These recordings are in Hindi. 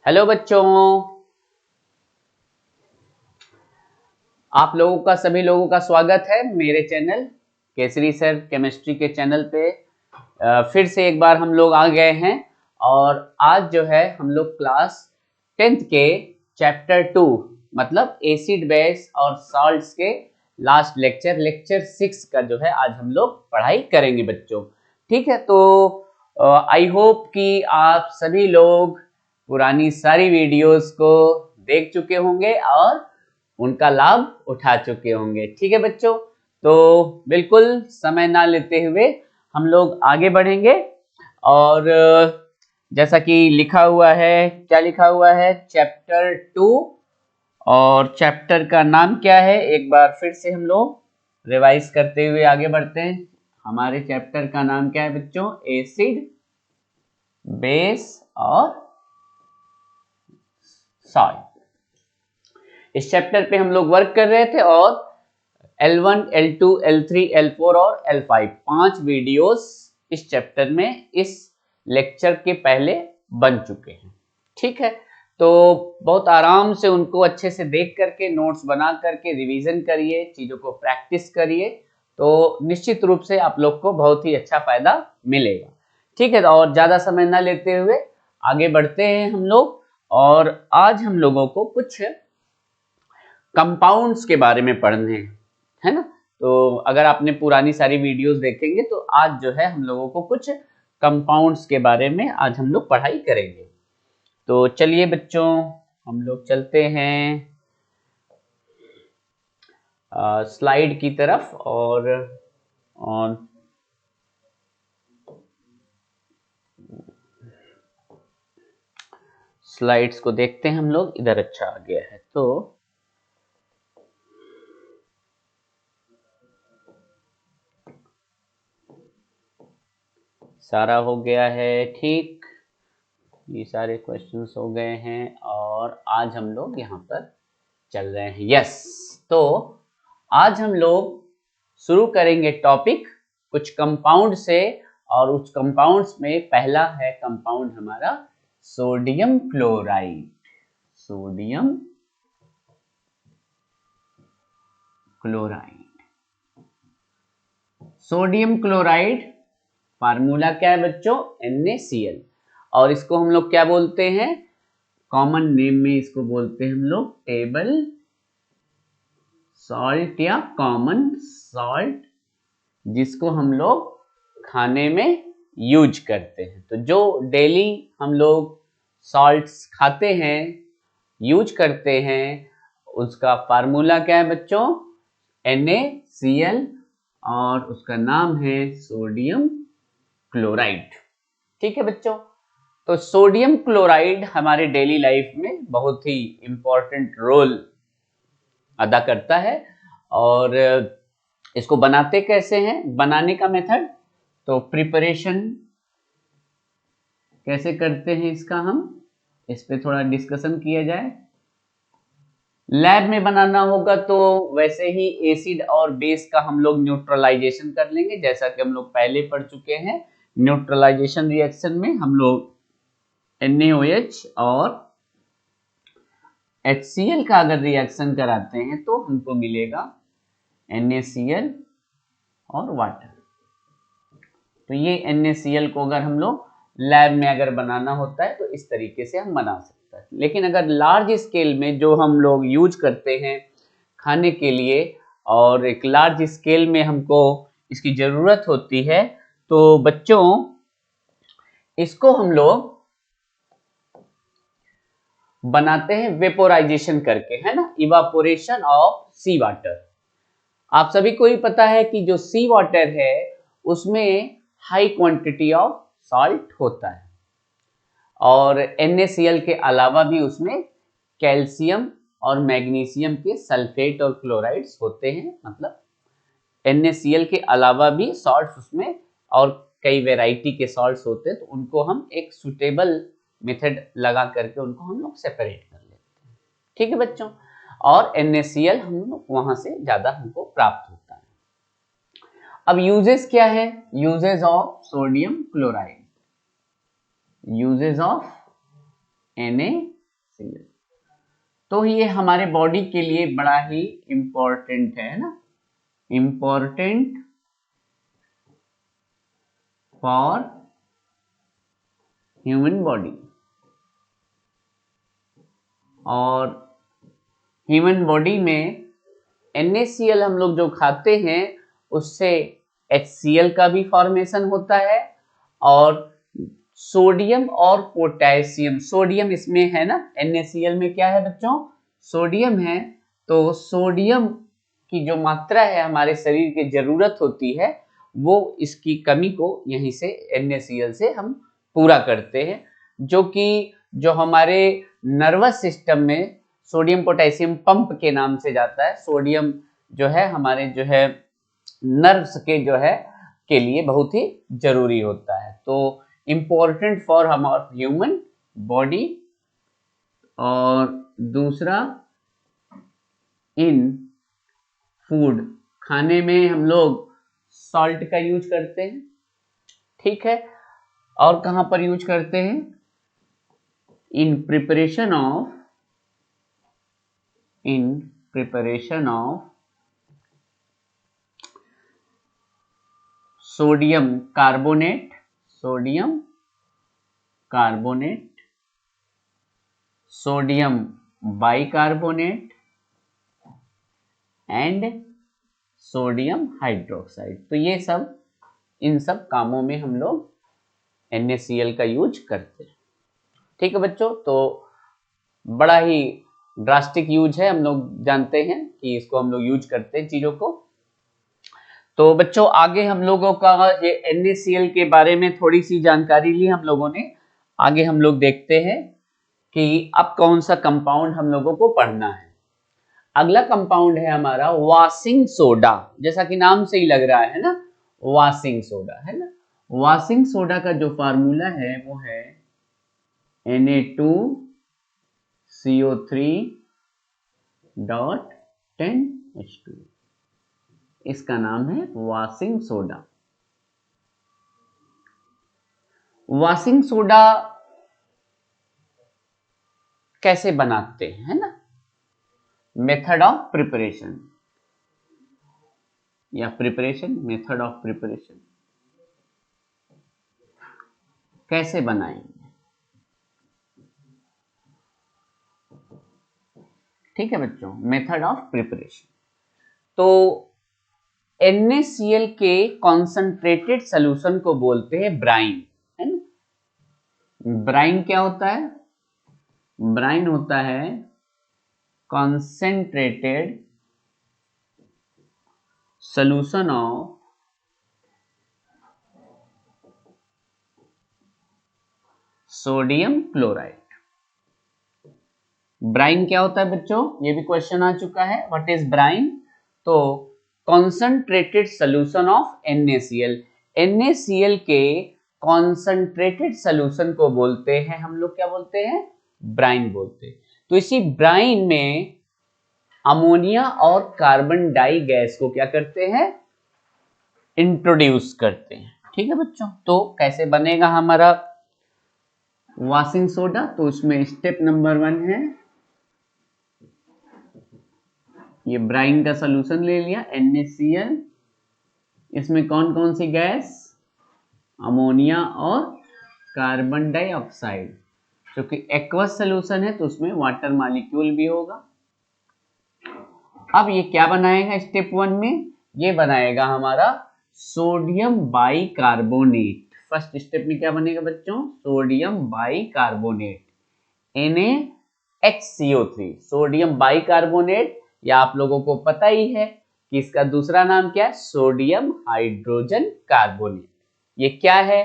हेलो बच्चों, आप लोगों का सभी लोगों का स्वागत है मेरे चैनल केसरी सर केमिस्ट्री के चैनल पे। फिर से एक बार हम लोग आ गए हैं और आज जो है हम लोग क्लास 10th के चैप्टर 2 मतलब एसिड बेस और सॉल्ट्स के लास्ट लेक्चर 6 का जो है आज हम लोग पढ़ाई करेंगे बच्चों। ठीक है, तो आई होप कि आप सभी लोग पुरानी सारी वीडियोस को देख चुके होंगे और उनका लाभ उठा चुके होंगे। ठीक है बच्चों, तो बिल्कुल समय ना लेते हुए हम लोग आगे बढ़ेंगे और जैसा कि लिखा हुआ है, क्या लिखा हुआ है, चैप्टर 2। और चैप्टर का नाम क्या है, एक बार फिर से हम लोग रिवाइज करते हुए आगे बढ़ते हैं। हमारे चैप्टर का नाम क्या है बच्चों? एसिड बेस और सॉल्ट। इस चैप्टर पे हम लोग वर्क कर रहे थे और L1, L2, L3, L4 और L5 पांच वीडियोस इस चैप्टर में इस लेक्चर के पहले बन चुके हैं। ठीक है, तो बहुत आराम से उनको अच्छे से देख करके नोट्स बना करके रिवीजन करिए, चीजों को प्रैक्टिस करिए, तो निश्चित रूप से आप लोग को बहुत ही अच्छा फायदा मिलेगा। ठीक है, तो और ज्यादा समय ना लेते हुए आगे बढ़ते हैं हम लोग। और आज हम लोगों को कुछ कंपाउंड्स के बारे में पढ़ने हैं, है ना। तो अगर आपने पुरानी सारी वीडियोस देखेंगे तो आज जो है हम लोगों को कुछ कंपाउंड्स के बारे में आज हम लोग पढ़ाई करेंगे। तो चलिए बच्चों, हम लोग चलते हैं स्लाइड की तरफ और स्लाइड्स को देखते हैं हम लोग। इधर अच्छा आ गया है, तो सारा हो गया है। ठीक, ये सारे क्वेश्चंस हो गए हैं और आज हम लोग यहाँ पर चल रहे हैं। यस, तो आज हम लोग शुरू करेंगे टॉपिक कुछ कंपाउंड से और उस कंपाउंड्स में पहला है कंपाउंड हमारा sodium chloride. Sodium chloride, sodium chloride formula क्या है बच्चों? NaCl। और इसको हम लोग क्या बोलते हैं? कॉमन नेम में इसको बोलते हैं हम लोग टेबल सॉल्ट या कॉमन सॉल्ट, जिसको हम लोग खाने में यूज करते हैं। तो जो डेली हम लोग सॉल्ट्स खाते हैं, यूज करते हैं, उसका फार्मूला क्या है बच्चों? NaCl और उसका नाम है सोडियम क्लोराइड। ठीक है बच्चों, तो सोडियम क्लोराइड हमारे डेली लाइफ में बहुत ही इंपॉर्टेंट रोल अदा करता है। और इसको बनाते कैसे हैं, बनाने का मेथड, तो प्रिपरेशन कैसे करते हैं इसका हम इस पे थोड़ा डिस्कशन किया जाए। लैब में बनाना होगा तो वैसे ही एसिड और बेस का हम लोग न्यूट्रलाइजेशन कर लेंगे, जैसा कि हम लोग पहले पढ़ चुके हैं। न्यूट्रलाइजेशन रिएक्शन में हम लोग NaOH और HCl का अगर रिएक्शन कराते हैं तो हमको मिलेगा NaCl और वाटर। तो ये NaCl को अगर हम लोग लैब में अगर बनाना होता है तो इस तरीके से हम बना सकते हैं। लेकिन अगर लार्ज स्केल में जो हम लोग यूज करते हैं खाने के लिए और एक लार्ज स्केल में हमको इसकी जरूरत होती है, तो बच्चों इसको हम लोग बनाते हैं वेपोराइजेशन करके, है ना, इवापोरेशन ऑफ सी वाटर। आप सभी को ही पता है कि जो सी वाटर है उसमें हाई क्वांटिटी ऑफ सॉल्ट होता है और NaCl के अलावा भी उसमें कैल्शियम और मैग्नीशियम के सल्फेट और क्लोराइड्स होते हैं। मतलब NaCl के अलावा भी सॉल्ट्स उसमें और कई वैरायटी के सॉल्ट्स होते हैं, तो उनको हम एक सुटेबल मेथड लगा करके उनको हम लोग सेपरेट कर लेते हैं। ठीक है बच्चों, और NaCl हम लोग वहां से ज्यादा हमको प्राप्त होता है। अब यूजेस क्या है? Uses of sodium chloride, uses of NaCl। तो ये हमारे बॉडी के लिए बड़ा ही इंपॉर्टेंट है ना, इंपॉर्टेंट फॉर ह्यूमन बॉडी। और ह्यूमन बॉडी में NaCl हम लोग जो खाते हैं उससे HCl का भी फॉर्मेशन होता है, और सोडियम और पोटेशियम, सोडियम इसमें है ना, NaCl में क्या है बच्चों, सोडियम है। तो सोडियम की जो मात्रा है हमारे शरीर की जरूरत होती है, वो इसकी कमी को यहीं से NaCl से हम पूरा करते हैं, जो कि जो हमारे नर्वस सिस्टम में सोडियम पोटेशियम पंप के नाम से जाता है। सोडियम जो है हमारे जो है नर्व्स के जो है के लिए बहुत ही जरूरी होता है। तो इम्पोर्टेंट फॉर हमारे ह्यूमन बॉडी। और दूसरा, इन फूड, खाने में हम लोग सॉल्ट का यूज करते हैं, ठीक है। और कहां पर यूज करते हैं, in preparation of sodium carbonate, sodium bicarbonate and sodium hydroxide. तो ये सब, इन सब कामों में हम लोग NaCl का यूज करते हैं, ठीक है बच्चों। तो बड़ा ही ड्रास्टिक यूज है, हम लोग जानते हैं कि इसको हम लोग यूज करते हैं चीजों को। तो बच्चों आगे हम लोगों का ये NaCl के बारे में थोड़ी सी जानकारी ली हम लोगों ने। आगे हम लोग देखते हैं कि अब कौन सा कंपाउंड हम लोगों को पढ़ना है। अगला कंपाउंड है हमारा वाशिंग सोडा, जैसा कि नाम से ही लग रहा है ना, वाशिंग सोडा है ना। वाशिंग सोडा का जो फार्मूला है वो है Na2CO3.10H2। इसका नाम है वाशिंग सोडा। वाशिंग सोडा कैसे बनाते हैं, है ना, मेथड ऑफ प्रिपरेशन या प्रिपरेशन, मेथड ऑफ प्रिपरेशन कैसे बनाएंगे, ठीक है बच्चों, मेथड ऑफ प्रिपरेशन। तो NaCl के कॉन्सेंट्रेटेड सोल्यूशन को बोलते हैं ब्राइन, है ना। ब्राइन क्या होता है, ब्राइन होता है concentrated solution of sodium chloride. Brine क्या होता है बच्चों, ये भी क्वेश्चन आ चुका है, व्हाट इज ब्राइन। तो concentrated solution of NaCl, NaCl के कॉन्सेंट्रेटेड सोल्यूशन को बोलते हैं हम लोग, क्या बोलते हैं, ब्राइन बोलते हैं। तो इसी ब्राइन में अमोनिया और कार्बन डाई गैस को क्या करते हैं, इंट्रोड्यूस करते हैं, ठीक है बच्चों। तो कैसे बनेगा हमारा वाशिंग सोडा, तो उसमें स्टेप नंबर 1 है, ये ब्राइन का सॉल्यूशन ले लिया NaCl, इसमें कौन कौन सी गैस, अमोनिया और कार्बन डाइऑक्साइड। क्योंकि एक्वस सॉल्यूशन है तो उसमें वाटर मॉलिक्यूल भी होगा। अब ये क्या बनाएगा स्टेप 1 में, ये बनाएगा हमारा सोडियम बाइकार्बोनेट। फर्स्ट स्टेप में क्या बनेगा बच्चों, sodium bicarbonate NaHCO3, sodium bicarbonate, या आप लोगों को पता ही है कि इसका दूसरा नाम क्या है, सोडियम हाइड्रोजन कार्बोनेट। ये क्या है,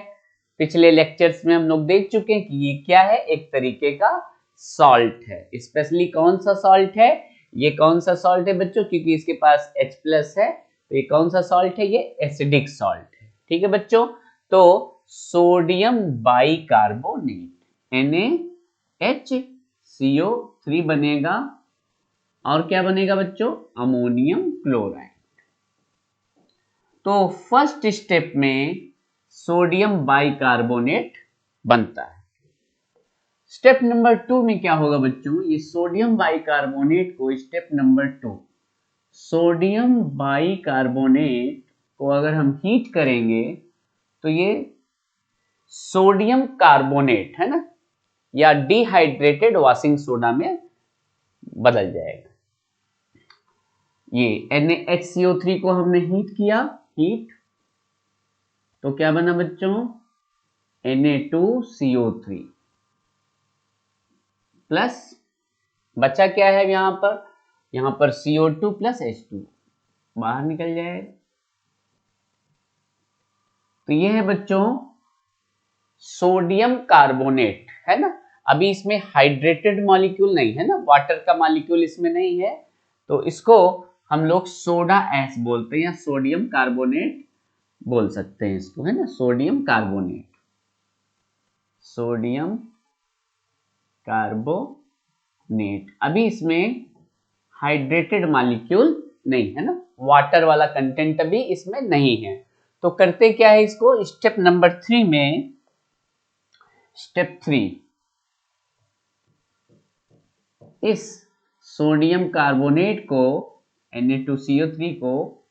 पिछले लेक्चर्स में हम लोग देख चुके हैं कि ये क्या है, एक तरीके का सॉल्ट है। स्पेशली कौन सा सॉल्ट है, ये कौन सा सॉल्ट है बच्चों, क्योंकि इसके पास H+ है, तो ये कौन सा सॉल्ट है, ये एसिडिक सॉल्ट है, ठीक है बच्चों। तो सोडियम बाइकार्बोनेट NaHCO3 बनेगा, और क्या बनेगा बच्चों, अमोनियम क्लोराइड। तो फर्स्ट स्टेप में सोडियम बाइकार्बोनेट बनता है। स्टेप नंबर 2 में क्या होगा बच्चों, ये सोडियम बाइकार्बोनेट को स्टेप नंबर 2, सोडियम बाइकार्बोनेट को अगर हम हीट करेंगे तो ये सोडियम कार्बोनेट है ना, या डिहाइड्रेटेड वॉशिंग सोडा में बदल जाएगा। ये NaHCO3 को हमने हीट किया, हीट, तो क्या बना बच्चों, Na2CO3 प्लस बचा क्या है यहां पर CO2 प्लस H2 बाहर निकल जाएगा। तो ये है बच्चों सोडियम कार्बोनेट, है ना। अभी इसमें हाइड्रेटेड मॉलिक्यूल नहीं है ना, वाटर का मॉलिक्यूल इसमें नहीं है, तो इसको हम लोग सोडा ऐश बोलते हैं या सोडियम कार्बोनेट बोल सकते हैं इसको, है ना, सोडियम कार्बोनेट, सोडियम कार्बोनेट। अभी इसमें हाइड्रेटेड मॉलिक्यूल नहीं है ना, वाटर वाला कंटेंट अभी इसमें नहीं है। तो करते क्या है इसको, स्टेप नंबर 3 में, स्टेप 3, इस सोडियम कार्बोनेट को Na2CO3 को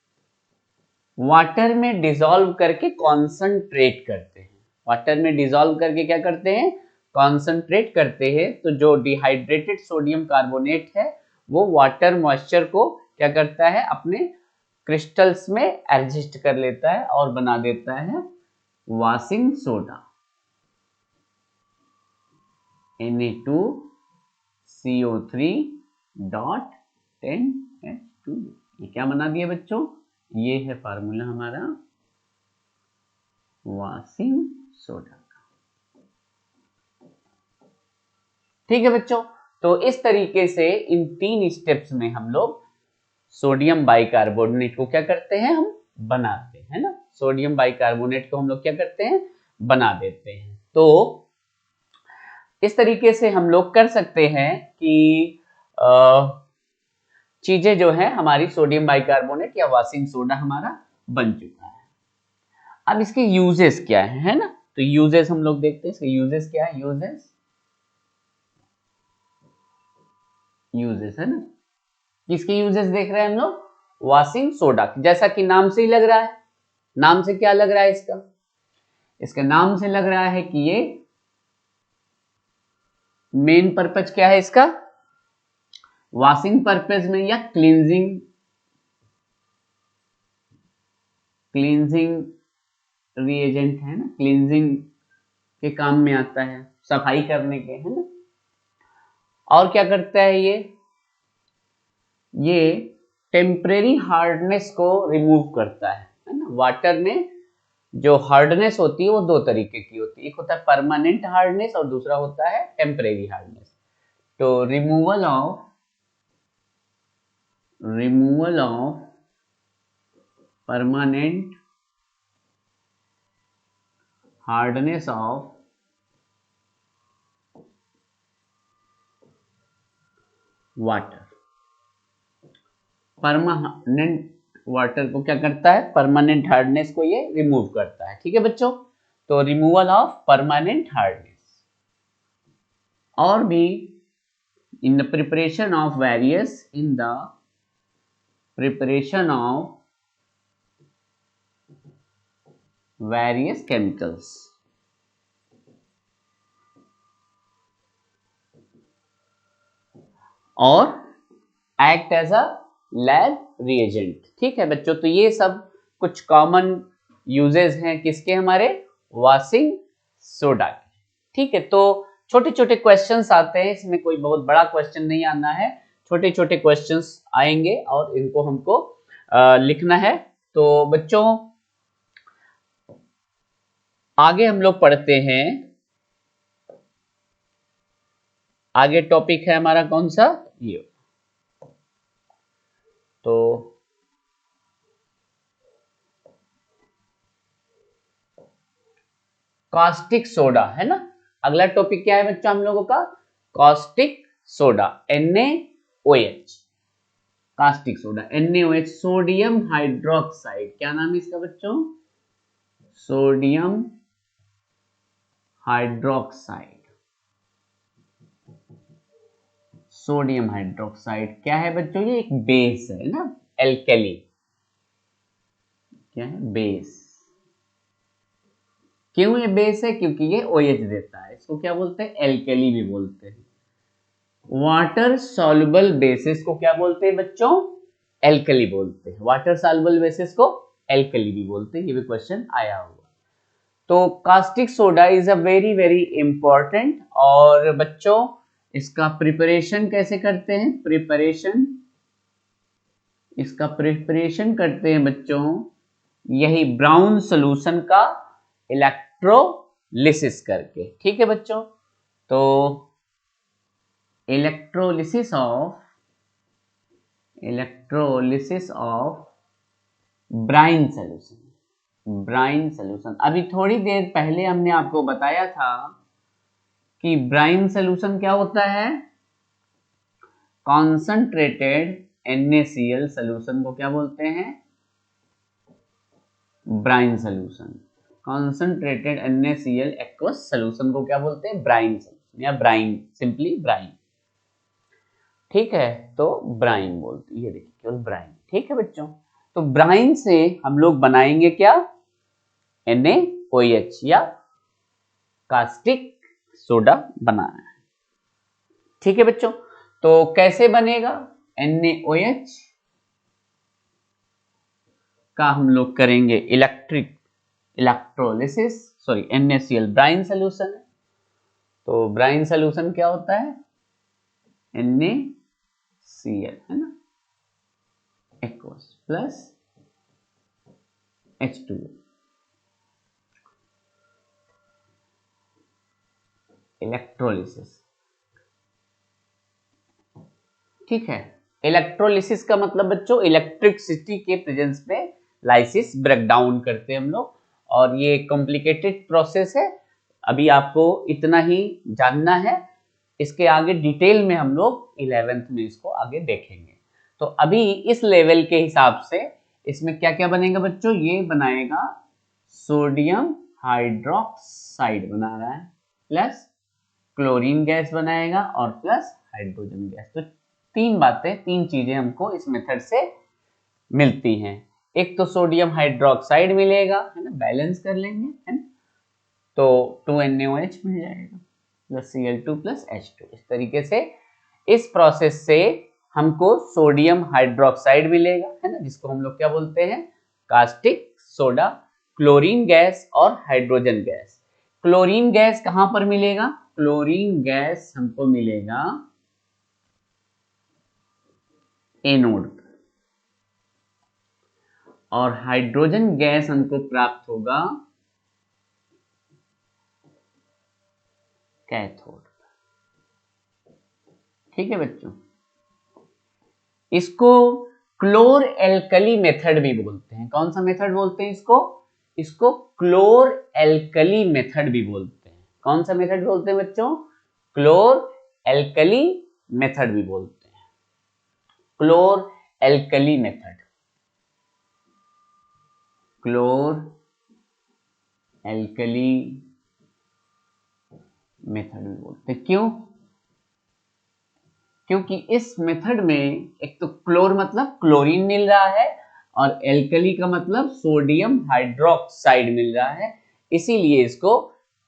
वाटर में डिसॉल्व करके कॉन्संट्रेट करते हैं। वाटर में डिसॉल्व करके क्या करते हैं, कॉन्संट्रेट करते हैं। तो जो डिहाइड्रेटेड सोडियम कार्बोनेट है वो वाटर मॉइस्चर को क्या करता है, अपने क्रिस्टल्स में एडजस्ट कर लेता है और बना देता है वॉशिंग सोडा, Na2CO3.10H2। ये क्या बना दिया बच्चों, ये है फार्मूला हमारा वॉशिंग सोडा का। ठीक है बच्चों, तो इस तरीके से इन 3 स्टेप्स में हम लोग सोडियम बाइकार्बोनेट को क्या करते हैं, हम बनाते हैं ना, सोडियम बाइकार्बोनेट को हम लोग क्या करते हैं, बना देते हैं। तो इस तरीके से हम लोग कर सकते हैं कि चीजें जो है हमारी सोडियम बाइकार्बोनेट या वॉशिंग सोडा हमारा बन चुका है। अब इसके यूजेस क्या है ना, तो यूजेस हम लोग देखते हैं, इसके यूजेस क्या है, यूजेस है ना, किसके यूजेस देख रहे हैं हम लोग, वॉशिंग सोडा, जैसा कि नाम से ही लग रहा है। नाम से क्या लग रहा है इसका, इसके नाम से लग रहा है कि ये मेन पर्पज क्या है इसका, वॉशिंग पर्पज में या क्लींजिंग रिएजेंट है ना, क्लींजिंग के काम में आता है, सफाई करने के, है ना। और क्या करता है ये टेम्परेरी हार्डनेस को रिमूव करता है ना। वाटर में जो हार्डनेस होती है वो 2 तरीके की होती है, एक होता है परमानेंट हार्डनेस और दूसरा होता है टेम्परेरी हार्डनेस। तो removal of permanent hardness of water, permanent water को क्या करता है, परमानेंट हार्डनेस को ये रिमूव करता है। ठीक है बच्चों, तो रिमूवल ऑफ परमानेंट हार्डनेस। और भी in the preparation of various chemicals, और act as a lab reagent. ठीक है बच्चों, तो ये सब कुछ कॉमन यूजेस हैं किसके, हमारे वॉशिंग सोडा के। ठीक है, तो छोटे छोटे क्वेश्चंस आते हैं, इसमें कोई बहुत बड़ा क्वेश्चन नहीं आना है, छोटे छोटे क्वेश्चंस आएंगे और इनको हमको लिखना है। तो बच्चों आगे हम लोग पढ़ते हैं, आगे टॉपिक है हमारा कौन सा, ये तो कास्टिक सोडा है ना। अगला टॉपिक क्या है बच्चों हम लोगों का, caustic soda, NaOH, caustic soda NaOH, sodium hydroxide, क्या नाम है इसका बच्चों, सोडियम हाइड्रोक्साइड। सोडियम हाइड्रोक्साइड क्या है बच्चों? ये एक बेस है ना, एल्कली। क्या है? बेस। क्यों ये बेस है? क्योंकि ये OH देता है। इसको क्या बोलते हैं? एल्कली भी बोलते हैं। वाटर सॉल्युबल बेसिस को क्या बोलते हैं बच्चों? एल्कली बोलते हैं। वाटर सॉल्युबल बेसिस को एल्कली भी बोलते हैं। ये भी क्वेश्चन आया हुआ। तो caustic soda is a very very important. और बच्चों इसका प्रिपरेशन कैसे करते हैं? इसका प्रिपरेशन करते हैं बच्चों यही ब्राउन सॉल्यूशन का इलेक्ट्रोलिसिस करके। ठीक है बच्चों, तो इलेक्ट्रोलिसिस ऑफ ब्राइन सॉल्यूशन। अभी थोड़ी देर पहले हमने आपको बताया था कि ब्राइन सॉल्यूशन क्या होता है? कॉन्संट्रेटेड NaCl सॉल्यूशन को क्या बोलते हैं? Brine solution. Concentrated NaCl aqueous solution को क्या बोलते हैं? ब्राइन सॉल्यूशन या ब्राइन, सिंपली ब्राइन। ठीक है, तो ब्राइन बोलते हैं। ये देखिए केवल ब्राइन। ठीक है बच्चों, तो ब्राइन से हम लोग बनाएंगे क्या? NaOH या कास्टिक सोडा बनाना है। ठीक है बच्चों, तो कैसे बनेगा? NaOH का हम लोग करेंगे electrolysis. Sorry, NaCl brine solution है। तो ब्राइन सॉल्यूशन क्या होता है? NaCl है ना, एक्वस प्लस H2O। इलेक्ट्रोलिसिस। ठीक है, इलेक्ट्रोलिसिस का मतलब बच्चों इलेक्ट्रिसिटी के प्रेजेंस में लाइसिस ब्रेक डाउन करते हैं हम लोग। और ये कॉम्प्लिकेटेड प्रोसेस है, अभी आपको इतना ही जानना है। इसके आगे डिटेल में हम लोग 11th में इसको आगे देखेंगे। तो अभी इस लेवल के हिसाब से इसमें क्या क्या बनेगा बच्चों? ये बनाएगा सोडियम हाइड्रोक्साइड बना रहा है, प्लस क्लोरीन गैस बनाएगा और प्लस हाइड्रोजन गैस। तो तीन चीजें हमको इस मेथड से मिलती हैं। एक तो सोडियम हाइड्रोक्साइड मिलेगा, है ना, बैलेंस कर लेंगे, है ना, तो 2NaOH मिल जाएगा प्लस Cl2 प्लस H2। इस तरीके से इस प्रोसेस से हमको सोडियम हाइड्रोक्साइड मिलेगा, है ना, जिसको हम लोग क्या बोलते हैं? Caustic soda. क्लोरीन गैस और हाइड्रोजन गैस। क्लोरीन गैस कहां पर मिलेगा? क्लोरीन गैस हमको मिलेगा एनोड, और हाइड्रोजन गैस हमको प्राप्त होगा कैथोड। ठीक है बच्चों, इसको क्लोर एल्कली मेथड भी बोलते हैं। कौन सा मेथड बोलते हैं इसको? इसको क्लोर एल्कली मेथड भी बोलते हैं। कौन सा मेथड बोलते हैं बच्चों? क्लोर एल्कली मेथड भी बोलते हैं। क्लोर एल्कली मेथड, क्लोर एल्कली मेथड भी बोलते हैं। क्यों? क्योंकि इस मेथड में एक तो क्लोर मतलब क्लोरीन मिल रहा है, और एल्कली का मतलब सोडियम हाइड्रोक्साइड मिल रहा है, इसीलिए इसको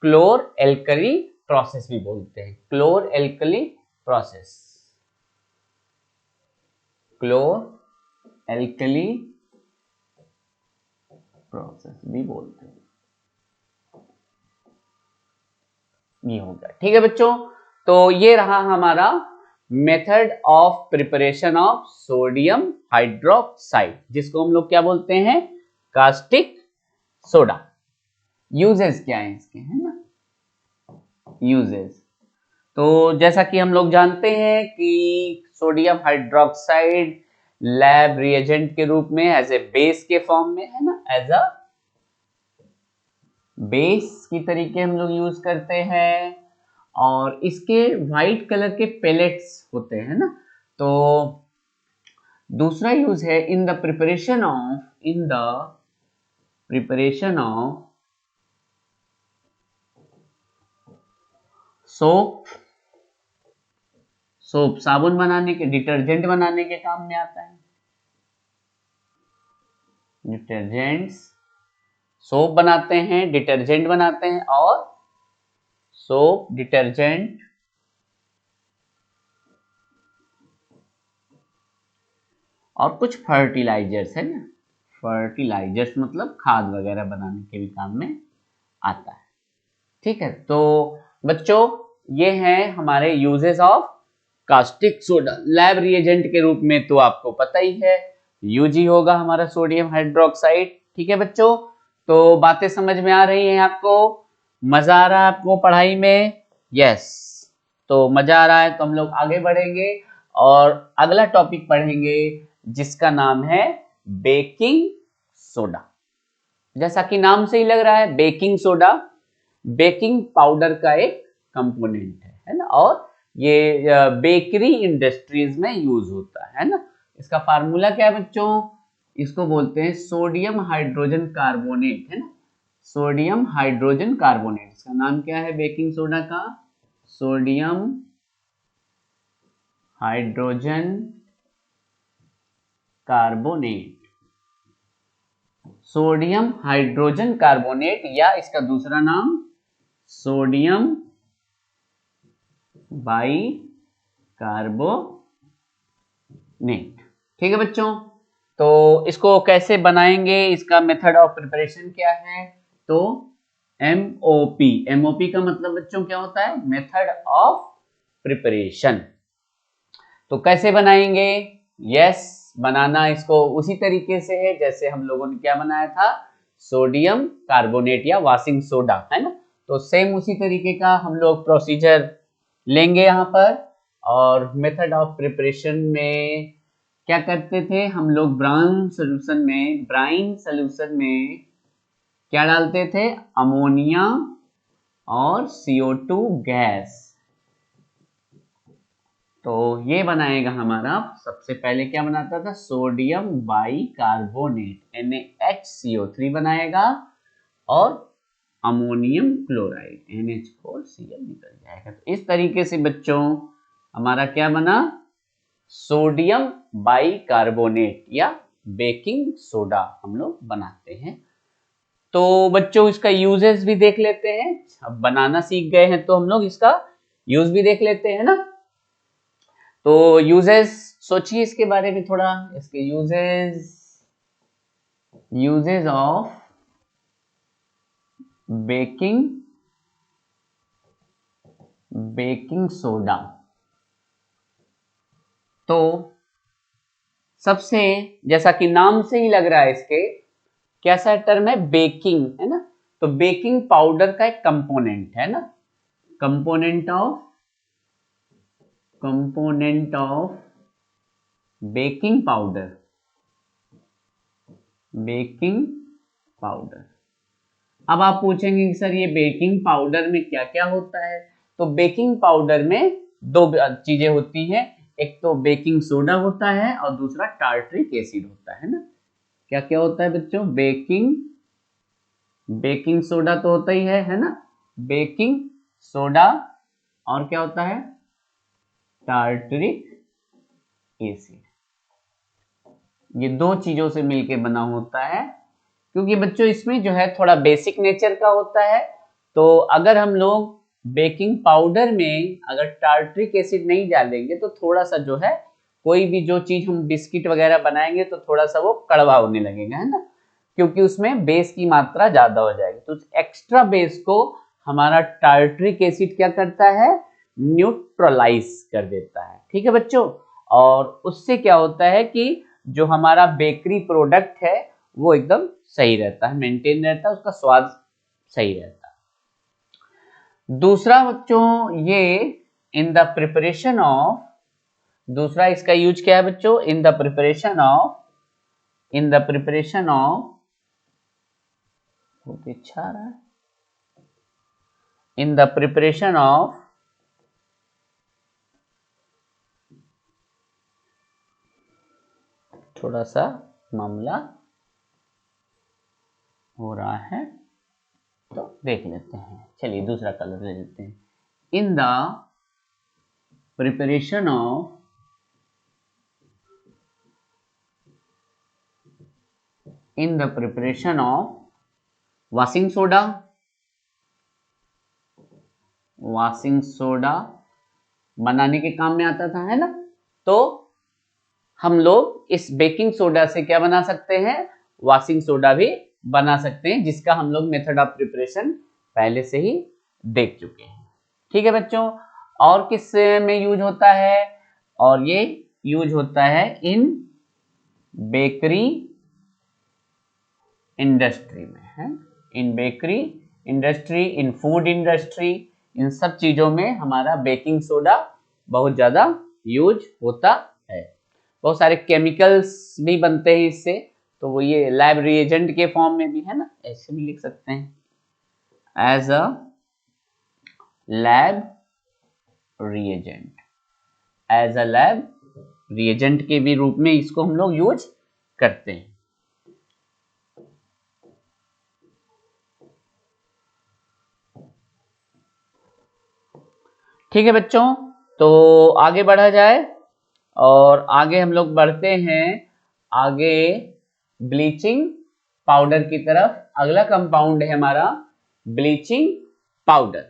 क्लोर एल्कली प्रोसेस भी बोलते हैं। क्लोर एल्कली प्रोसेस, क्लोर एल्कली प्रोसेस भी बोलते हैं। ये हो गया। ठीक है बच्चों, तो ये रहा हमारा method of preparation of sodium hydroxide, जिसको हम लोग क्या बोलते हैं? Caustic soda. यूजेस क्या है इसके, है ना, यूजेस। तो जैसा कि हम लोग जानते हैं कि सोडियम हाइड्रोक्साइड लैब रिएजेंट के रूप में एज ए बेस के फॉर्म में, है ना, एज अ बेस की तरीके हम लोग यूज करते हैं। और इसके व्हाइट कलर के पेलेट्स होते हैं ना। तो दूसरा यूज है इन the preparation of soap soap साबुन बनाने के, डिटर्जेंट बनाने के काम में आता है। डिटर्जेंट्स, सोप बनाते हैं, डिटर्जेंट बनाते हैं, और सोप, डिटर्जेंट और कुछ फर्टिलाइजर्स है ना, फर्टिलाइजर्स मतलब खाद वगैरह बनाने के भी काम में आता है। ठीक है, तो बच्चों ये हैं हमारे uses of caustic soda. Lab reagent के रूप में तो आपको पता ही है, यूजी होगा हमारा सोडियम हाइड्रोक्साइड। ठीक है बच्चों, तो बातें समझ में आ रही हैं आपको? मजा आ रहा है आपको पढ़ाई में? यस, तो मजा आ रहा है तो हम लोग आगे बढ़ेंगे और अगला टॉपिक पढ़ेंगे जिसका नाम है बेकिंग सोडा। जैसा कि नाम से ही लग रहा है, बेकिंग सोडा बेकिंग पाउडर का एक कंपोनेंट है ना, और ये बेकरी इंडस्ट्रीज में यूज होता है ना। इसका फार्मूला क्या है बच्चों? इसको बोलते हैं सोडियम हाइड्रोजन कार्बोनेट, है ना, सोडियम हाइड्रोजन कार्बोनेट। इसका नाम क्या है बेकिंग सोडा का? Sodium hydrogen carbonate. Sodium hydrogen carbonate, या इसका दूसरा नाम सोडियम बाई कार्बोनेट। ठीक है बच्चों, तो इसको कैसे बनाएंगे, इसका मेथड ऑफ प्रिपरेशन क्या है? तो एमओपी, एमओपी का मतलब बच्चों क्या होता है? Method of preparation. तो कैसे बनाएंगे? यस, बनाना इसको उसी तरीके से है जैसे हम लोगों ने क्या बनाया था, सोडियम कार्बोनेट या वाशिंग सोडा, है ना। तो सेम उसी तरीके का हम लोग प्रोसीजर लेंगे यहाँ पर। और मेथड ऑफ प्रिपरेशन में क्या करते थे हम लोग? ब्राइन सोल्यूशन में क्या डालते थे? अमोनिया और CO2 गैस। तो ये बनाएगा हमारा, सबसे पहले क्या बनाता था? सोडियम बाई कार्बोनेट NaHCO3 बनाएगा और अमोनियम क्लोराइड NH4Cl निकल जाएगा। तो इस तरीके से बच्चों हमारा क्या बना? सोडियम बाई कार्बोनेट या बेकिंग सोडा हम लोग बनाते हैं। तो बच्चों इसका यूजेस भी देख लेते हैं। अब बनाना सीख गए हैं तो हम लोग इसका यूज भी देख लेते हैं ना। तो यूजेस सोचिए इसके बारे में थोड़ा, इसके यूजेस ऑफ बेकिंग सोडा। तो सबसे, जैसा कि नाम से ही लग रहा है, इसके कैसा टर्म है? बेकिंग, है ना। तो बेकिंग पाउडर का एक कंपोनेंट है ना, कंपोनेंट ऑफ बेकिंग पाउडर। अब आप पूछेंगे कि सर ये बेकिंग पाउडर में क्या क्या होता है? तो बेकिंग पाउडर में दो चीजें होती हैं, एक तो बेकिंग सोडा होता है और दूसरा टार्ट्रिक एसिड होता है ना। क्या क्या होता है बच्चों? बेकिंग सोडा तो होता ही है ना, बेकिंग सोडा, और क्या होता है? Tartaric acid. ये दो चीजों से मिलके बना होता है। क्योंकि बच्चों इसमें जो है थोड़ा बेसिक नेचर का होता है, तो अगर हम लोग बेकिंग पाउडर में अगर टार्ट्रिक एसिड नहीं डालेंगे तो थोड़ा सा जो है, कोई भी जो चीज हम बिस्किट वगैरह बनाएंगे तो थोड़ा सा वो कड़वा होने लगेगा, है ना, क्योंकि उसमें बेस की मात्रा ज्यादा हो जाएगी। तो एक्स्ट्रा बेस को हमारा टार्ट्रिक एसिड क्या करता है? न्यूट्रलाइज कर देता है। ठीक है बच्चों, और उससे क्या होता है कि जो हमारा बेकरी प्रोडक्ट है वो एकदम सही रहता है, मेंटेन रहता है, उसका स्वाद सही रहता है। दूसरा बच्चों ये इन द प्रिपरेशन ऑफ, दूसरा इसका यूज क्या है बच्चों? इन द प्रिपरेशन ऑफ बहुत अच्छा आ रहा है, इन द प्रिपरेशन ऑफ थोड़ा सा मामला हो रहा है तो देख लेते हैं। चलिए दूसरा कलर ले लेते हैं। इन the preparation of in the preparation of washing soda, washing soda बनाने के काम में आता था, है ना। तो हम लोग इस बेकिंग सोडा से क्या बना सकते हैं, वॉशिंग सोडा भी बना सकते हैं, जिसका हम लोग मेथड ऑफ प्रिपरेशन पहले से ही देख चुके हैं। ठीक है बच्चों, और किस में यूज होता है, और ये यूज होता है इन बेकरी इंडस्ट्री में, है। In bakery industry, in food industry, इन सब चीजों में हमारा बेकिंग सोडा बहुत ज्यादा यूज होता है। बहुत सारे केमिकल्स भी बनते हैं इससे, तो वो ये लैब रिएजेंट के फॉर्म में भी है ना, ऐसे भी लिख सकते हैं as a lab reagent, as a lab reagent के भी रूप में इसको हम लोग यूज करते हैं। ठीक है बच्चों, तो आगे बढ़ा जाए, और आगे हम लोग बढ़ते हैं आगे ब्लीचिंग पाउडर की तरफ। अगला कंपाउंड है हमारा ब्लीचिंग पाउडर।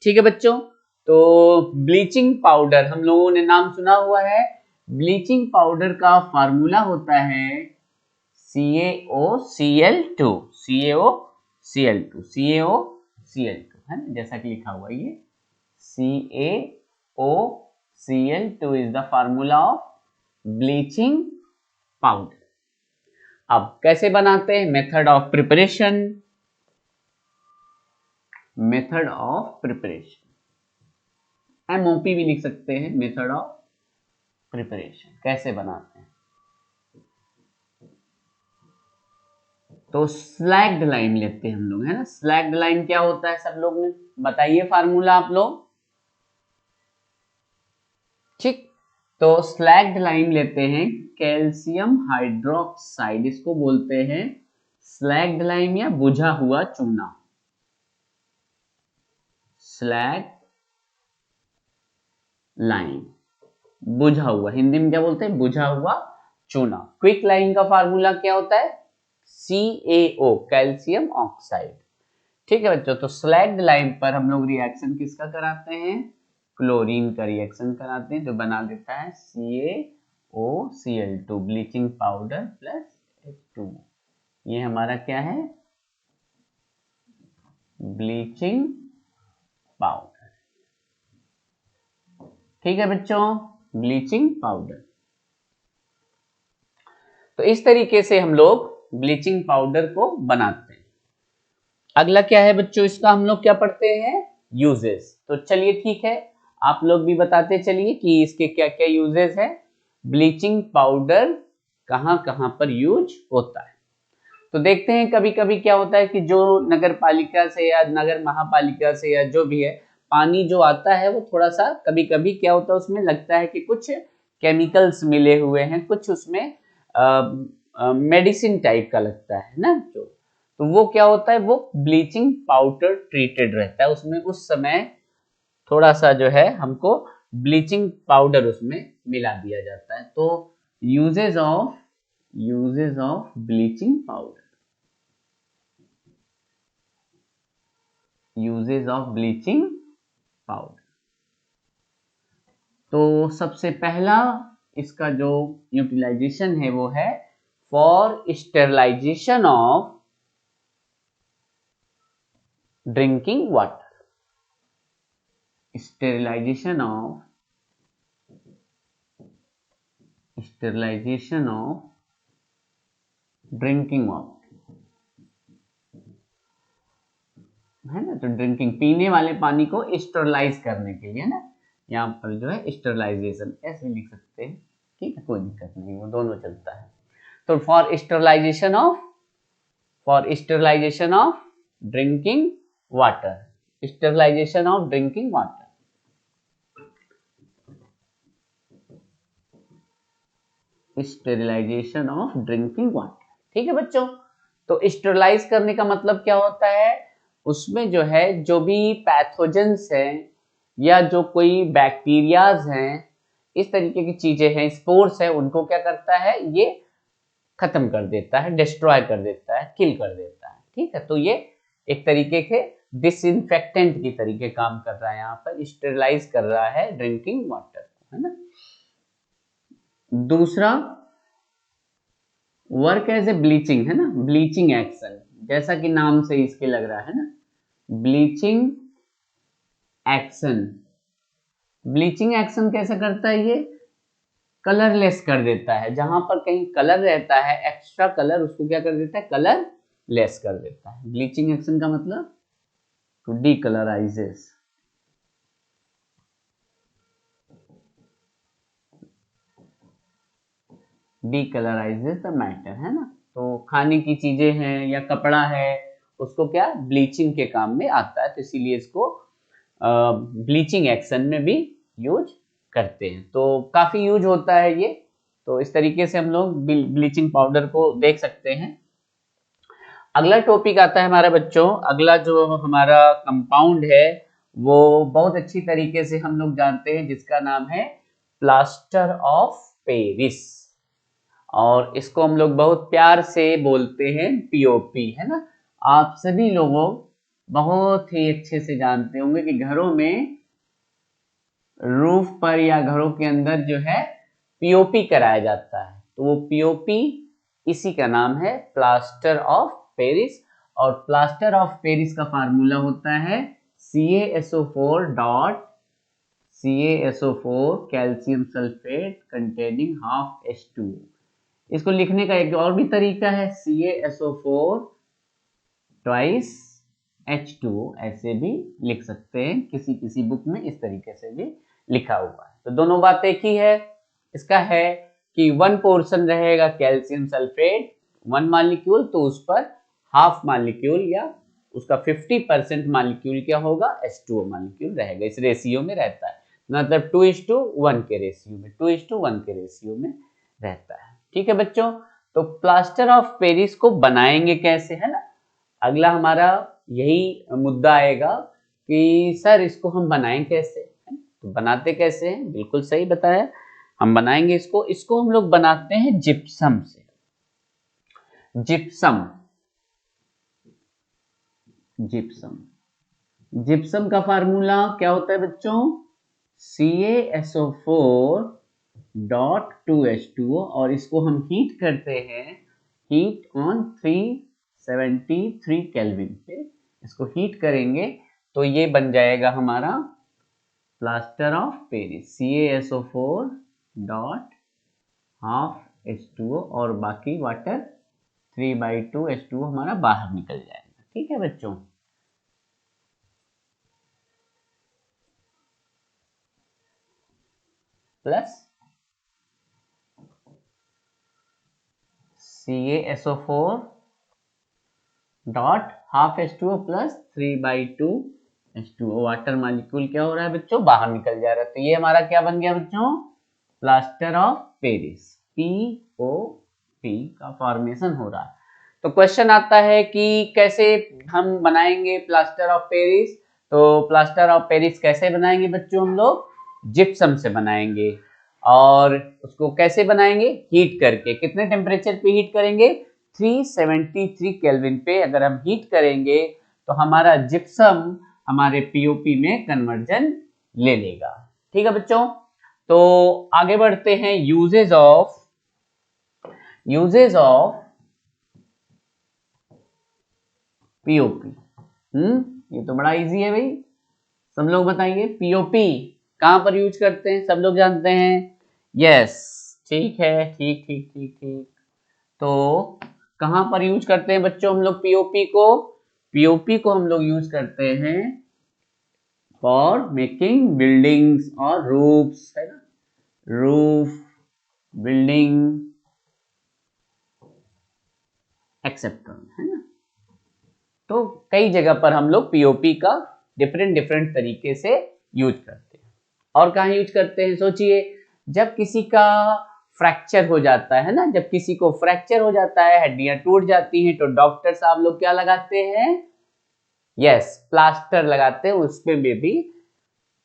ठीक है बच्चों, तो ब्लीचिंग पाउडर हम लोगों ने नाम सुना हुआ है। ब्लीचिंग पाउडर का फार्मूला होता है CaOCl2, CaOCl2, CaOCl2, है ना, जैसा कि लिखा हुआ ये CaOCl2 is the formula of bleaching powder। अब कैसे बनाते हैं, method of preparation, method of preparation, MOP भी लिख सकते हैं, मेथड ऑफ प्रिपरेशन कैसे बनाते हैं। तो स्लैग्ड लाइम लेते हैं हम लोग, है ना। स्लैग्ड लाइम क्या होता है, सब लोग ने बताइए फार्मूला आप लोग। ठीक, तो स्लैग्ड लाइम लेते हैं, कैल्शियम हाइड्रोक्साइड, इसको बोलते हैं स्लैग्ड लाइम या बुझा हुआ चूना। स्लैग लाइम, बुझा हुआ, हिंदी में क्या बोलते हैं, बुझा हुआ चूना। क्विक लाइम का फार्मूला क्या होता है, CaO, कैल्शियम ऑक्साइड। ठीक है बच्चों, तो स्लैग्ड लाइम पर हम लोग रिएक्शन किसका कराते हैं, क्लोरीन का रिएक्शन कराते हैं, जो बना देता है CaOCl2, bleaching powder plus H2O। ये हमारा क्या है, ब्लीचिंग पाउडर। ठीक है बच्चों, ब्लीचिंग पाउडर। तो इस तरीके से हम लोग ब्लीचिंग पाउडर को बनाते हैं। अगला क्या है बच्चों, इसका हम लोग क्या पढ़ते हैं, यूजेस। तो चलिए ठीक है, आप लोग भी बताते चलिए कि इसके क्या क्या यूजेस है, ब्लीचिंग पाउडर कहां कहां पर यूज होता है। तो देखते हैं कभी कभी क्या होता है कि जो नगर पालिका से या नगर महापालिका से या जो भी है, पानी जो आता है वो थोड़ा सा कभी कभी क्या होता है, उसमें लगता है कि कुछ केमिकल्स मिले हुए हैं, कुछ उसमें मेडिसिन टाइप का लगता है ना, जो तो वो क्या होता है, वो ब्लीचिंग पाउडर ट्रीटेड रहता है उसमें, उस समय थोड़ा सा जो है हमको ब्लीचिंग पाउडर उसमें मिला दिया जाता है। तो uses of bleaching powder, uses of bleaching powder. तो सबसे पहला इसका जो यूटिलाइजेशन है वो है for sterilization of drinking water, sterilization of drinking water, है ना। तो ड्रिंकिंग, पीने वाले पानी को स्टेरिलाइज करने के लिए ना, यहाँ पर जो है स्टेरिलाइजेशन ऐसे लिख सकते हैं। ठीक है, कोई दिक्कत नहीं, वो दोनों चलता है। तो for sterilization of drinking water, sterilization of drinking water. Sterilization of drinking water. ठीक है बच्चों, तो स्टेरिलाइज करने का मतलब क्या होता है, उसमें जो है जो भी पैथोजेंस है या जो कोई बैक्टीरियाज हैं, इस तरीके की चीजें हैं, स्पोर्स है, उनको क्या करता है, ये खत्म कर देता है, डिस्ट्रॉय कर देता है, किल कर देता है। ठीक है, तो ये एक तरीके के डिसइंफेक्टेंट की तरीके काम कर रहा है, यहाँ पर स्टेरिलाइज कर रहा है ड्रिंकिंग वाटर को, है ना। दूसरा वर्क एज ए ब्लीचिंग, है ना, ब्लीचिंग एक्शन, जैसा कि नाम से इसके लग रहा है ना, ब्लीचिंग एक्शन। ब्लीचिंग एक्शन कैसे करता है, ये कलरलेस कर देता है, जहां पर कहीं कलर रहता है, एक्स्ट्रा कलर, उसको क्या कर देता है, कलर लेस कर देता है। ब्लीचिंग एक्शन का मतलब टू डीकलराइजेस, डीकलराइजेस द मैटर, है ना। तो खाने की चीजें हैं या कपड़ा है, उसको क्या ब्लीचिंग के काम में आता है, तो इसीलिए इसको ब्लीचिंग एक्शन में भी यूज करते हैं। तो काफी यूज होता है ये, तो इस तरीके से हम लोग ब्लीचिंग पाउडर को देख सकते हैं। अगला टॉपिक आता है हमारे बच्चों, अगला जो हमारा कंपाउंड है वो बहुत अच्छी तरीके से हम लोग जानते हैं, जिसका नाम है प्लास्टर ऑफ पेरिस, और इसको हम लोग बहुत प्यार से बोलते हैं पीओपी, है ना। आप सभी लोगों बहुत ही अच्छे से जानते होंगे कि घरों में रूफ पर या घरों के अंदर जो है पीओपी कराया जाता है, तो वो पीओपी इसी का नाम है प्लास्टर ऑफ पेरिस। और प्लास्टर ऑफ पेरिस का फार्मूला होता है CaSO4 dot CaSO4 calcium sulphate containing half H2O। इसको लिखने का एक और भी तरीका है, CaSO4 ट्वाइस H2O, ऐसे भी लिख सकते हैं, किसी किसी बुक में इस तरीके से भी लिखा हुआ है। तो दोनों बात एक ही है, इसका है कि 1 पोर्शन रहेगा कैल्शियम सल्फेट 1 मॉलिक्यूल, तो उस पर हाफ मॉलिक्यूल या उसका 50% मॉलिक्यूल क्या होगा, H2O मॉलिक्यूल रहेगा, इस रेशियो में रहता है, मतलब 2:1 के रेशियो में, 2:1 के रेशियो में रहता है। ठीक है बच्चों, तो प्लास्टर ऑफ पेरिस को बनाएंगे कैसे, है ना, अगला हमारा यही मुद्दा आएगा कि सर इसको हम बनाएं कैसे, तो बनाते कैसे हैं, बिल्कुल सही बताया, हम बनाएंगे इसको हम लोग बनाते हैं जिप्सम से। जिप्सम, जिप्सम, जिप्सम का फार्मूला क्या होता है बच्चों, CaSO4 डॉट 2H2O, और इसको हम हीट करते हैं, हीट ऑन 373 केल्विन पे इसको हीट करेंगे, तो ये बन जाएगा हमारा plaster of Paris, CaSO4 dot half H2O, और बाकी वाटर 3/2 H2O हमारा बाहर निकल जाएगा। ठीक है बच्चों, plus CaSO4 dot half H2O plus 3/2 H2O, water molecule क्या हो रहा है बच्चों, बाहर निकल जा रहा है, तो ये हमारा क्या बन गया बच्चों, प्लास्टर ऑफ पेरिस, POP का फॉर्मेशन हो रहा है। तो क्वेश्चन आता है कि कैसे हम बनाएंगे प्लास्टर ऑफ पेरिस, तो प्लास्टर ऑफ पेरिस कैसे बनाएंगे बच्चों, हम लोग जिप्सम से बनाएंगे, और उसको कैसे बनाएंगे, हीट करके, कितने टेम्परेचर पे हीट करेंगे, 373 केल्विन पे अगर हम हीट करेंगे तो हमारा जिप्सम हमारे पीओपी में कन्वर्जन ले लेगा। ठीक है बच्चों, तो आगे बढ़ते हैं, यूजेज ऑफ पीओपी। ये तो बड़ा इजी है भाई, सब लोग बताएंगे पीओपी कहां पर यूज करते हैं, सब लोग जानते हैं, यस, ठीक है, ठीक ठीक ठीक ठीक, तो कहां पर यूज करते हैं बच्चों हम लोग पीओपी को, पीओपी को हम लोग यूज करते हैं फॉर मेकिंग बिल्डिंग्स और रूफ्स, है ना, रूफ, बिल्डिंग एक्सेप्टर, है ना। तो कई जगह पर हम लोग पीओपी का डिफरेंट डिफरेंट तरीके से यूज करते हैं। और कहाँ यूज करते हैं, सोचिए, जब किसी का फ्रैक्चर हो जाता है ना, जब किसी को फ्रैक्चर हो जाता है, हड्डियां टूट जाती हैं, तो डॉक्टर साहब लोग क्या लगाते हैं, यस, प्लास्टर लगाते हैं, उसमें भी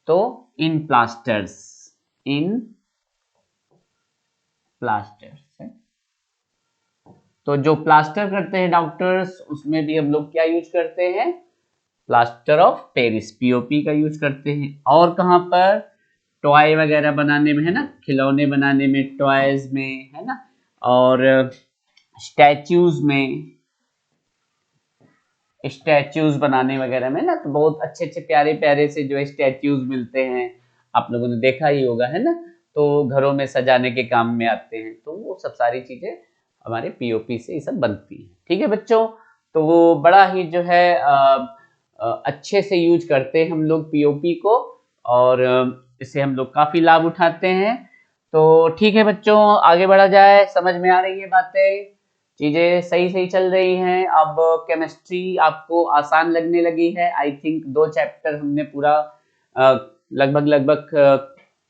तो इन प्लास्टर्स है। तो जो प्लास्टर करते हैं डॉक्टर्स, उसमें भी हम लोग क्या यूज करते हैं, प्लास्टर ऑफ पेरिस, पीओपी का यूज करते हैं। और कहाँ पर, टॉय वगैरह बनाने में है ना, खिलौने बनाने में, टॉयज में है ना, और स्टैच्यूज बनाने वगैरह में ना, तो बहुत अच्छे अच्छे प्यारे प्यारे से जो है स्टैच्यूज मिलते हैं, आप लोगों ने देखा ही होगा है ना, तो घरों में सजाने के काम में आते हैं। तो वो सब सारी चीजें हमारे पीओपी से ये सब बनती हैं। ठीक है बच्चों, तो वो बड़ा ही जो है अच्छे से यूज करते हैं हम लोग पीओपी को, और इससे हम लोग काफी लाभ उठाते हैं। तो ठीक है बच्चों, आगे बढ़ा जाए। समझ में आ रही है बातें, चीजें सही सही चल रही हैं। अब केमिस्ट्री आपको आसान लगने लगी है। आई थिंक 2 चैप्टर हमने पूरा लगभग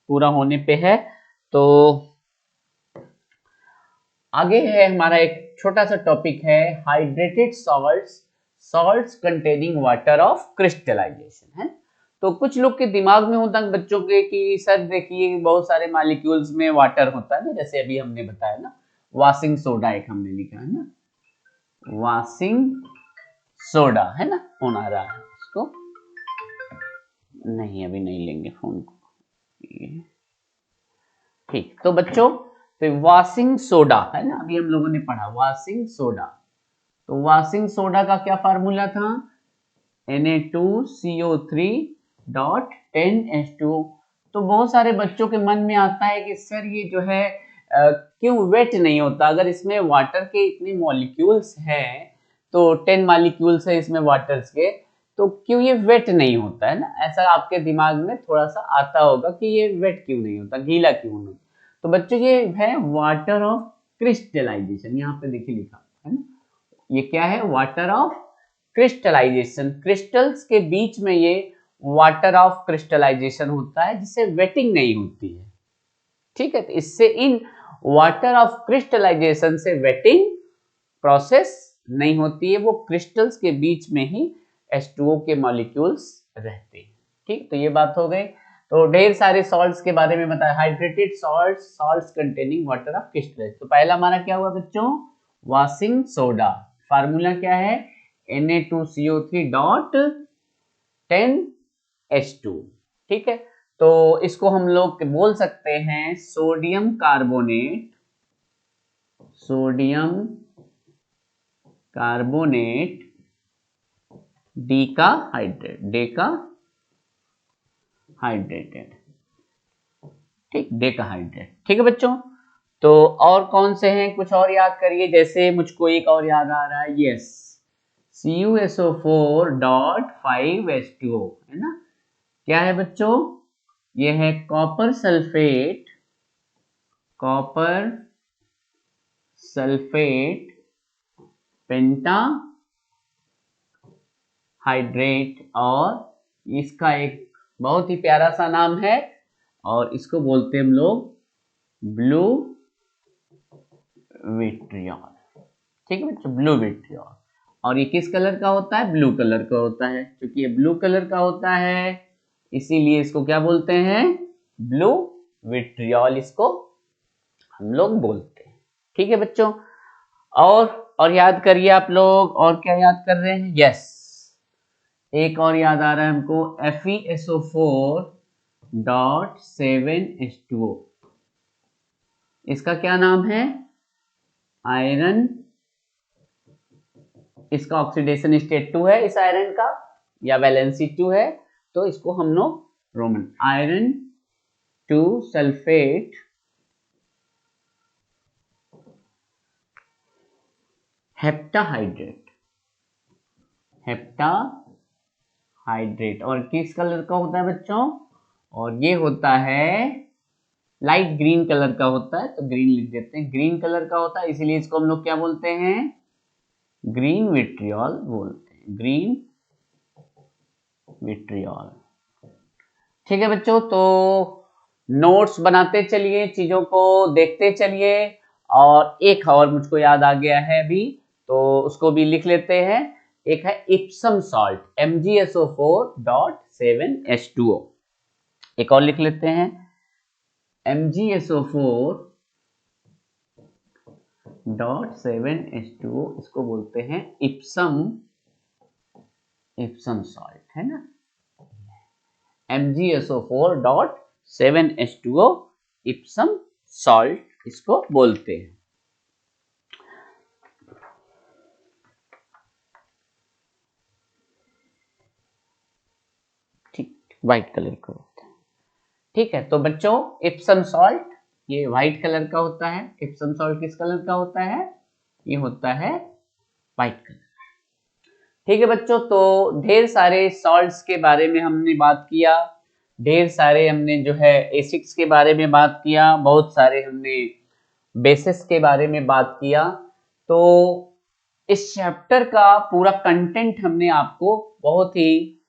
पूरा होने पे है। तो आगे है हमारा एक छोटा सा टॉपिक है, hydrated salts containing water of crystallization है। तो कुछ लोग के दिमाग में होता है बच्चों के कि सर देखिए बहुत सारे मॉलिक्यूल्स में वाटर होता है ना, जैसे अभी हमने बताया ना, वाशिंग सोडा एक हमने लिखा है ना, वाशिंग सोडा है ना, फोन आ रहा है इसको, नहीं अभी नहीं लेंगे फोन को। ठीक, तो बच्चों तो वाशिंग सोडा है ना, अभी हम लोगों ने पढ़ा वाशिंग सोडा। तो वाशिंग सोडा का क्या फार्मूला था, Na2CO3.10H2O। तो बहुत सारे बच्चों के मन में आता है कि सर ये जो है क्यों वेट नहीं होता, अगर इसमें वाटर के इतने मॉलिक्यूल्स हैं, तो 10 मॉलिक्यूल्स है इसमें वाटर्स के, तो क्यों ये वेट नहीं होता है ना, ऐसा आपके दिमाग में थोड़ा सा आता होगा कि ये वेट क्यों नहीं होता, गीला क्यों नहीं। तो बच्चों ये है वाटर ऑफ क्रिस्टलाइजेशन, यहाँ पे देखिए लिखा है ना, ये क्या है, वाटर ऑफ क्रिस्टलाइजेशन। क्रिस्टल्स के बीच में ये वाटर ऑफ क्रिस्टलाइजेशन होता है, जिससे वेटिंग नहीं होती है। ठीक है, तो इससे इन वाटर ऑफ क्रिस्टलाइजेशन से वेटिंग प्रोसेस नहीं होती है, वो क्रिस्टल्स के बीच में ही H2O के मॉलिक्यूल्स रहते हैं। ठीक, तो ये बात हो गई। तो ढेर सारे सॉल्ट्स के बारे में बताया, hydrated salts containing water of crystallization. तो पहला हमारा क्या हुआ बच्चों, वाशिंग सोडा, फार्मूला क्या है, Na2CO3.10H2। ठीक है, तो इसको हम लोग बोल सकते हैं सोडियम कार्बोनेट डेकाहाइड्रेटेड। ठीक, डेकाहाइड्रेट। ठीक है बच्चों, तो और कौन से हैं, कुछ और याद करिए, जैसे मुझको एक और याद आ रहा है, यस, CuSO4.5H2O है ना, क्या है बच्चों, ये है कॉपर सल्फेट पेंटा हाइड्रेट, और इसका एक बहुत ही प्यारा सा नाम है, और इसको बोलते हैं हम लोग ब्लू विट्रियॉल। ठीक है बच्चों, ब्लू विट्रियॉल। और ये किस कलर का होता है, ब्लू कलर का होता है, क्योंकि ये ब्लू कलर का होता है इसीलिए इसको क्या बोलते हैं, ब्लू विट्रियॉल इसको हम लोग बोलते हैं। ठीक है बच्चों, और याद करिए आप लोग, और क्या याद कर रहे हैं, यस, एक और याद आ रहा है हमको, FeSO4.7H2O, इसका क्या नाम है, आयरन, इसका ऑक्सीडेशन स्टेट 2 है इस आयरन का, या वैलेंसी 2 है, तो इसको हम लोग रोमन आयरन 2 सल्फेट हेप्टाहाइड्रेट। और किस कलर का होता है बच्चों, और ये होता है लाइट ग्रीन कलर का होता है, तो ग्रीन लिख देते हैं, ग्रीन कलर का होता है, इसीलिए इसको हम लोग क्या बोलते हैं, ग्रीन विट्रियॉल बोलते हैं, ग्रीन विट्रियॉल। ठीक है बच्चों, तो नोट्स बनाते चलिए, चीजों को देखते चलिए, और एक और मुझको याद आ गया है अभी, तो उसको भी लिख लेते हैं। एक है इप्सम सॉल्ट, MgSO4.7H2O। एक और लिख लेते हैं, MgSO4.7H2O, इसको बोलते हैं इप्सम सॉल्ट, है ना। MgSO4.7H2O इप्सम सॉल्ट इसको बोलते हैं। ठीक, व्हाइट कलर का होता है। ठीक है, तो बच्चों इप्सम सॉल्ट ये व्हाइट कलर का होता है। इप्सम सॉल्ट किस कलर का होता है? ये होता है व्हाइट कलर। ठीक है बच्चों, तो ढेर सारे सॉल्ट्स के बारे में हमने बात किया, ढेर सारे हमने जो है एसिड्स के बारे में बात किया, बहुत सारे हमने बेसिस के बारे में बात किया। तो इस चैप्टर का पूरा कंटेंट हमने आपको बहुत ही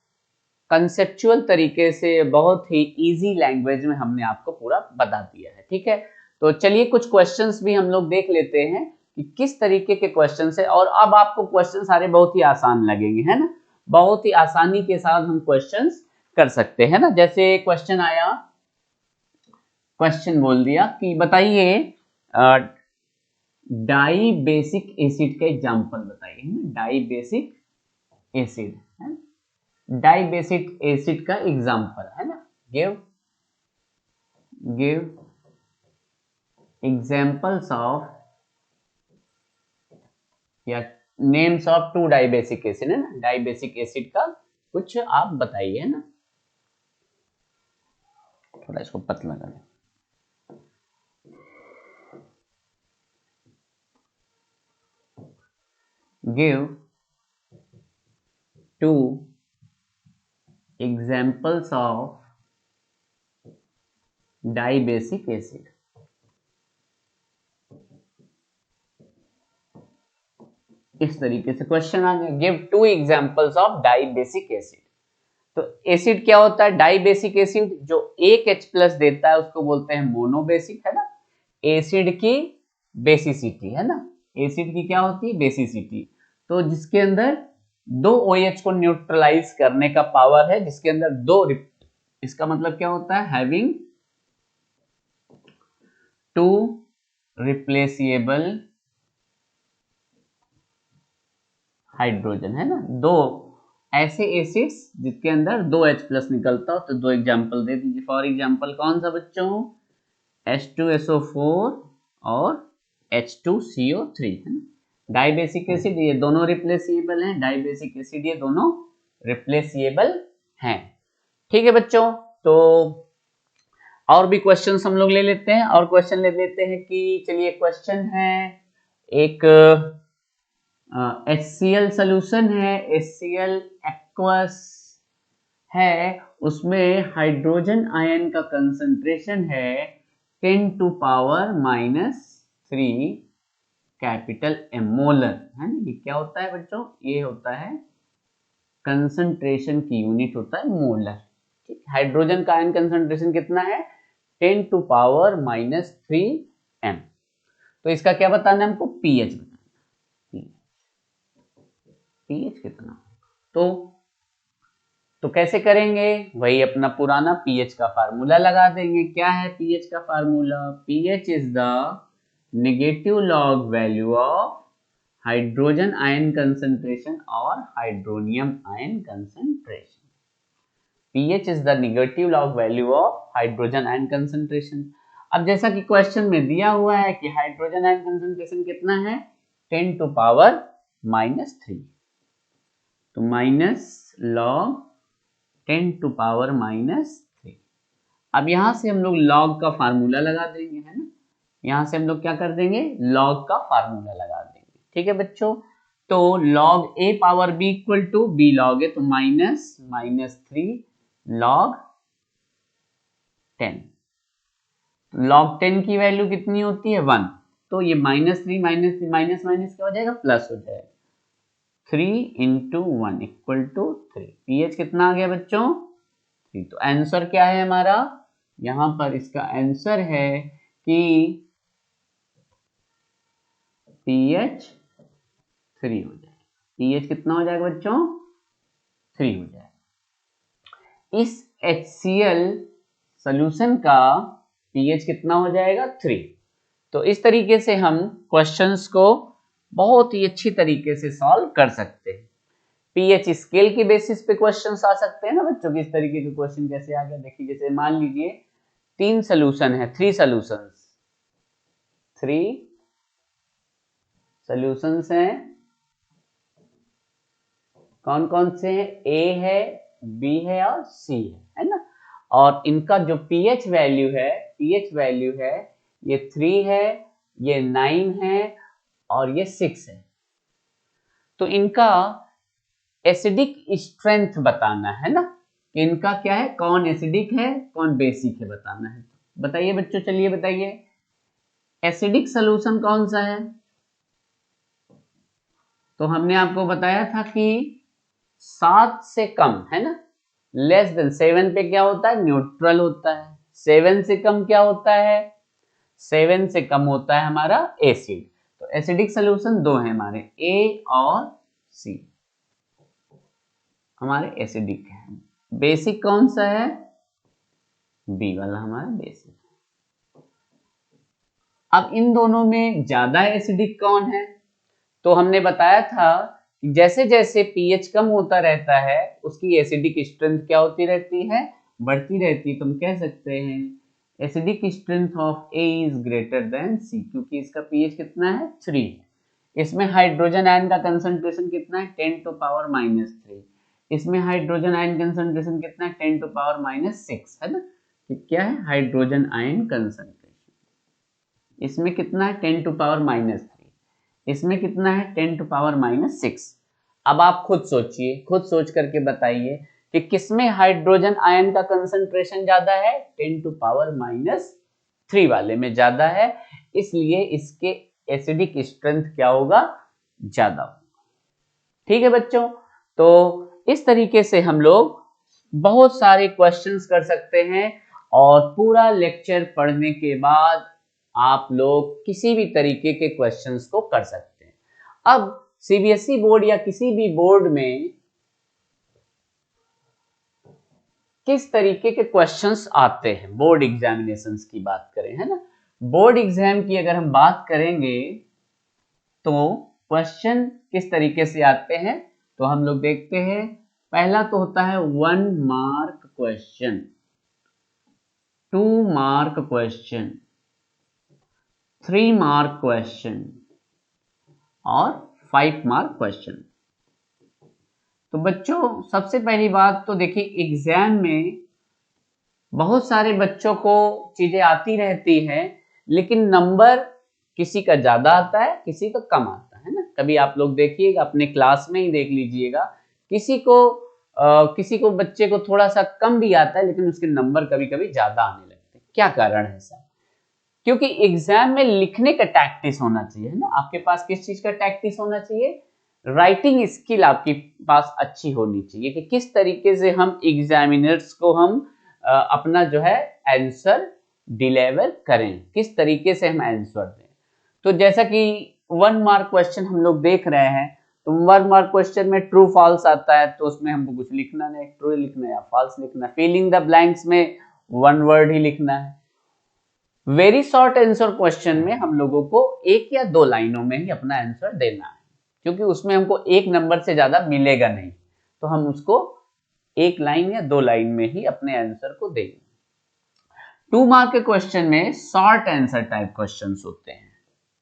कंसेप्चुअल तरीके से, बहुत ही इजी लैंग्वेज में हमने आपको पूरा बता दिया है। ठीक है, तो चलिए कुछ क्वेश्चंस भी हम लोग देख लेते हैं कि किस तरीके के क्वेश्चंस है। और अब आपको क्वेश्चन सारे बहुत ही आसान लगेंगे, है ना। बहुत ही आसानी के साथ हम क्वेश्चंस कर सकते हैं ना। जैसे क्वेश्चन आया, क्वेश्चन बोल दिया कि बताइए डाई बेसिक एसिड का एग्जाम्पल बताइए, है ना। डाई बेसिक एसिड है, डाई बेसिक एसिड का एग्जाम्पल, है ना। गिव एग्जाम्पल्स ऑफ या names of two dibasic acid, है ना। डाई बेसिक एसिड का कुछ आप बताइए, है ना। थोड़ा इसको पतला करें। Give two examples of dibasic acid. इस तरीके से क्वेश्चन आ गया, give two examples of dibasic acid. तो एसिड क्या होता है? डाई बेसिक एसिड जो एक H प्लस देता है उसको बोलते हैं मोनोबेसिक, है ना। एसिड की बेसिसिटी, है ना। एसिड की क्या होती है? बेसिसिटी। तो जिसके अंदर दो OH को न्यूट्रलाइज करने का पावर है, जिसके अंदर दो, इसका मतलब क्या होता है? हैविंग टू रिप्लेसिएबल हाइड्रोजन, है ना। दो ऐसे एसिड्स जिसके अंदर दो H प्लस निकलता हो। तो दो एग्जांपल दे दीजिए। फॉर एग्जांपल कौन सा बच्चों? H2SO4 और H2CO3, है ना। डाई बेसिक एसिड ये दोनों रिप्लेसिएबल हैं, डाई बेसिक एसिड ये दोनों रिप्लेसिएबल हैं। ठीक है बच्चों, तो और भी क्वेश्चंस हम लोग ले लेते हैं, और क्वेश्चन ले लेते हैं कि चलिए क्वेश्चन है एक HCl सोल्यूशन है, HCl एक्वस है, उसमें हाइड्रोजन आयन का कंसंट्रेशन है 10 to power -3 capital M molar, है ना। ये क्या होता है बच्चों? ये होता है कंसंट्रेशन की यूनिट होता है मोलर। ठीक, हाइड्रोजन का आयन कंसंट्रेशन कितना है? 10 टू पावर -3 M। तो इसका क्या बताना है हमको? पीएच बताना। पीएच कितना? तो कैसे करेंगे? वही अपना पुराना पीएच का फार्मूला लगा देंगे। क्या है पीएच का formula? PH is the negative log value of hydrogen ion concentration और hydronium ion concentration. pH is the negative log value of hydrogen ion concentration। अब जैसा कि क्वेश्चन में दिया हुआ है कि हाइड्रोजन आयन कंसंट्रेशन कितना है? 10 टू पावर -3, तो माइनस लॉग 10 टू पावर -3। अब यहां से हम लोग लॉग का फार्मूला लगा देंगे, है ना। यहां से हम लोग क्या कर देंगे? लॉग का फार्मूला लगा देंगे। ठीक है बच्चों, तो log a power b equal to b log है, तो -3 लॉग 10। लॉग 10 की वैल्यू कितनी होती है? 1। तो ये -3 माइनस माइनस क्या हो जाएगा? प्लस हो जाएगा। 3 इंटू 1 इक्वल टू 3। पीएच कितना आ गया बच्चों? 3। तो आंसर क्या है हमारा? यहां पर इसका आंसर है कि पीएच 3 हो जाएगा। पीएच कितना हो जाएगा बच्चों? 3 हो जाएगा। इस HCl सॉल्यूशन का पीएच कितना हो जाएगा 3। तो इस तरीके से हम क्वेश्चंस को बहुत ही अच्छी तरीके से सॉल्व कर सकते हैं। पीएच स्केल की बेसिस पे क्वेश्चंस आ सकते हैं ना बच्चों। किस तरीके के क्वेश्चन कैसे आ गया देखिए, जैसे मान लीजिए 3 सॉल्यूशन है, 3 सॉल्यूशंस हैं। कौन कौन से हैं? ए है, बी है और सी है ना। और इनका जो पीएच वैल्यू है ये 3 है, ये 9 है और ये 6 है। तो इनका एसिडिक स्ट्रेंथ बताना है ना, कि इनका क्या है, कौन एसिडिक है कौन बेसिक है बताना है। बताइए बच्चों, चलिए बताइए एसिडिक सॉल्यूशन कौन सा है। तो हमने आपको बताया था कि 7 से कम है ना, लेस देन 7 पे क्या होता है, न्यूट्रल होता है। 7 से कम क्या होता है, 7 से कम होता है हमारा एसिड। तो एसिडिक सॉल्यूशन दो है हमारे, ए और सी हमारे एसिडिक है। बेसिक कौन सा है, बी वाला हमारा बेसिक। अब इन दोनों में ज्यादा एसिडिक कौन है, तो हमने बताया था कि जैसे जैसे पीएच कम होता रहता है उसकी एसिडिक स्ट्रेंथ क्या होती रहती है, बढ़ती रहती है। तो हम कह सकते हैं acidic strength of A is greater than C, क्योंकि इसका पीएच कितना है 3 है। इसमें हाइड्रोजन आयन का कंसंट्रेशन कितना है 10 टू पावर -3। इसमें हाइड्रोजन आयन कंसंट्रेशन कितना है 10 टू पावर -6 है ना। क्या है हाइड्रोजन आयन कंसंट्रेशन, इसमें कितना है 10 टू पावर -3, इसमें कितना है 10 टू पावर -6। अब आप खुद सोचिए, खुद सोच करके बताइए कि किसमें हाइड्रोजन आयन का कंसंट्रेशन ज्यादा है, 10 टू पावर -3 वाले में ज्यादा है, इसलिए इसके एसिडिक स्ट्रेंथ क्या होगा, ज्यादा होगा। ठीक है बच्चों, तो इस तरीके से हम लोग बहुत सारे क्वेश्चंस कर सकते हैं और पूरा लेक्चर पढ़ने के बाद आप लोग किसी भी तरीके के क्वेश्चंस को कर सकते हैं। अब सीबीएसई बोर्ड या किसी भी बोर्ड में किस तरीके के क्वेश्चंस आते हैं, बोर्ड एग्जामिनेशंस की बात करें है ना, बोर्ड एग्जाम की अगर हम बात करेंगे तो क्वेश्चन किस तरीके से आते हैं, तो हम लोग देखते हैं। पहला तो होता है 1 mark question, 2 mark question, 3 mark question और 5 मार्क क्वेश्चन। तो बच्चों सबसे पहली बात तो देखिए, एग्जाम में बहुत सारे बच्चों को चीजें आती रहती हैं, लेकिन नंबर किसी का ज्यादा आता है किसी का कम आता है ना। कभी आप लोग देखिएगा अपने क्लास में ही देख लीजिएगा, किसी को बच्चे को थोड़ा सा कम भी आता है लेकिन उसके नंबर कभी कभी ज्यादा आने लगते हैं। क्या कारण है ऐसा, क्योंकि एग्जाम में लिखने का टैक्टिस होना चाहिए है ना। आपके पास किस चीज का टैक्टिस होना चाहिए, राइटिंग स्किल आपके पास अच्छी होनी चाहिए कि किस तरीके से हम एग्जामिनर्स को हम अपना जो है आंसर डिलीवर करें, किस तरीके से हम आंसर दें। तो जैसा कि 1 मार्क क्वेश्चन हम लोग देख रहे हैं, तो 1 मार्क क्वेश्चन में ट्रू फॉल्स आता है, तो उसमें हमको कुछ लिखना नहीं, ट्रू लिखना है या फॉल्स लिखना है। फिलिंग द ब्लैंक्स में 1 वर्ड ही लिखना है। वेरी शॉर्ट आंसर क्वेश्चन में हम लोगों को 1 या 2 लाइनों में ही अपना आंसर देना है, क्योंकि उसमें हमको 1 नंबर से ज्यादा मिलेगा नहीं, तो हम उसको 1 लाइन या 2 लाइन में ही अपने आंसर को देंगे। 2 मार्क के क्वेश्चन में शॉर्ट आंसर टाइप क्वेश्चंस होते हैं।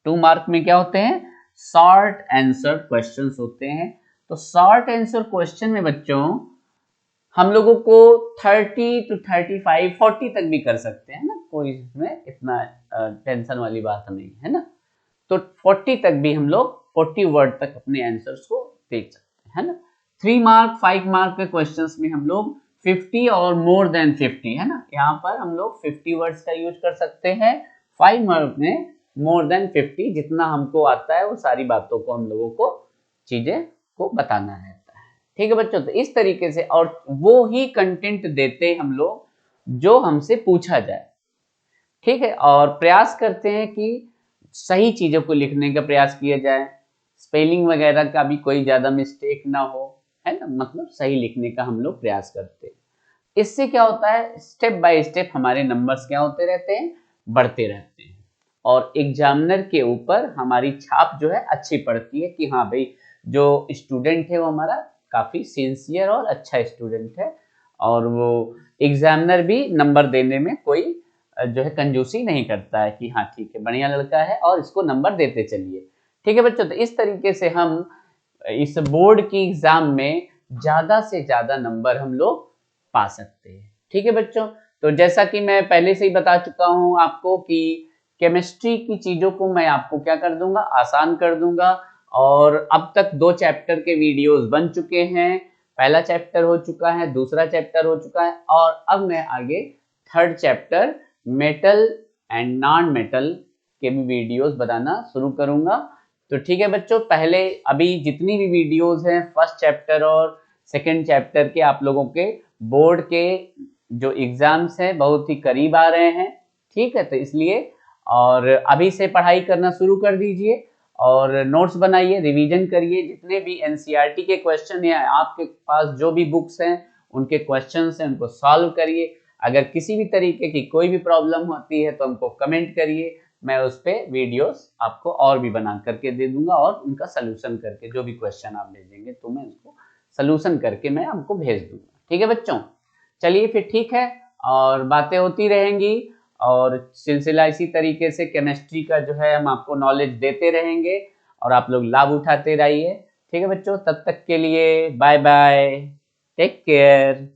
2 मार्क में क्या होते हैं, शॉर्ट आंसर क्वेश्चंस होते हैं। तो शॉर्ट आंसर क्वेश्चन में बच्चों हम लोगों को 30 to 35 40 तक भी कर सकते हैं ना, कोई इसमें इतना टेंशन वाली बात नहीं है ना। तो 40 तक भी हम लोग 40 वर्ड तक अपने आंसर्स को देख सकते हैं है ना। 3 मार्क 5 मार्क के क्वेश्चंस में हम लोग 50 और मोर देन 50 है ना, यहाँ पर हम लोग 50 वर्ड्स का यूज कर सकते हैं। 5 मार्क में मोर देन 50, जितना हमको आता है वो सारी बातों को हम लोगों को चीजें को बताना है। ठीक है बच्चों, तो इस तरीके से, और वो ही कंटेंट देते हम लोग जो हमसे पूछा जाए। ठीक है, और प्रयास करते हैं कि सही चीजों को लिखने का प्रयास किया जाए, स्पेलिंग वगैरह का भी कोई ज्यादा मिस्टेक ना हो है ना, मतलब सही लिखने का हम लोग प्रयास करते हैं। इससे क्या होता है, स्टेप बाय स्टेप हमारे नंबर्स क्या होते रहते हैं, बढ़ते रहते हैं, और एग्जामिनर के ऊपर हमारी छाप जो है अच्छी पड़ती है कि हाँ भाई जो स्टूडेंट है वो हमारा काफ़ी सिंसियर और अच्छा स्टूडेंट है, और वो एग्जामिनर भी नंबर देने में कोई जो है कंजूसी नहीं करता है कि हाँ ठीक है बढ़िया लड़का है और इसको नंबर देते चलिए। ठीक है बच्चों, तो इस तरीके से हम इस बोर्ड की एग्जाम में ज़्यादा से ज़्यादा नंबर हम लोग पा सकते हैं। ठीक है बच्चों, तो जैसा कि मैं पहले से ही बता चुका हूँ आपको कि केमिस्ट्री की चीज़ों को मैं आपको क्या कर दूंगा, आसान कर दूंगा, और अब तक 2 चैप्टर के वीडियोस बन चुके हैं। पहला चैप्टर हो चुका है, दूसरा चैप्टर हो चुका है, और अब मैं आगे 3rd chapter metal and non metal के भी वीडियोस बनाना शुरू करूंगा। तो ठीक है बच्चों, पहले अभी जितनी भी वीडियोस हैं 1st चैप्टर और 2nd चैप्टर के, आप लोगों के बोर्ड के जो एग्जाम्स हैं बहुत ही करीब आ रहे हैं। ठीक है, तो इसलिए और अभी से पढ़ाई करना शुरू कर दीजिए और नोट्स बनाइए, रिवीजन करिए, जितने भी एनसीईआरटी के क्वेश्चन या आपके पास जो भी बुक्स हैं उनके क्वेश्चंस हैं उनको सॉल्व करिए। अगर किसी भी तरीके की कोई भी प्रॉब्लम होती है तो हमको कमेंट करिए, मैं उस पर वीडियोस आपको और भी बना करके दे दूंगा, और उनका सलूशन करके जो भी क्वेश्चन आप भेजेंगे तो मैं उसको सलूशन करके मैं आपको भेज दूंगा। ठीक है बच्चों, चलिए फिर ठीक है, और बातें होती रहेंगी और सिलसिला इसी तरीके से केमिस्ट्री का जो है हम आपको नॉलेज देते रहेंगे और आप लोग लाभ उठाते रहिए। ठीक है बच्चों, तब तक के लिए बाय बाय, टेक केयर।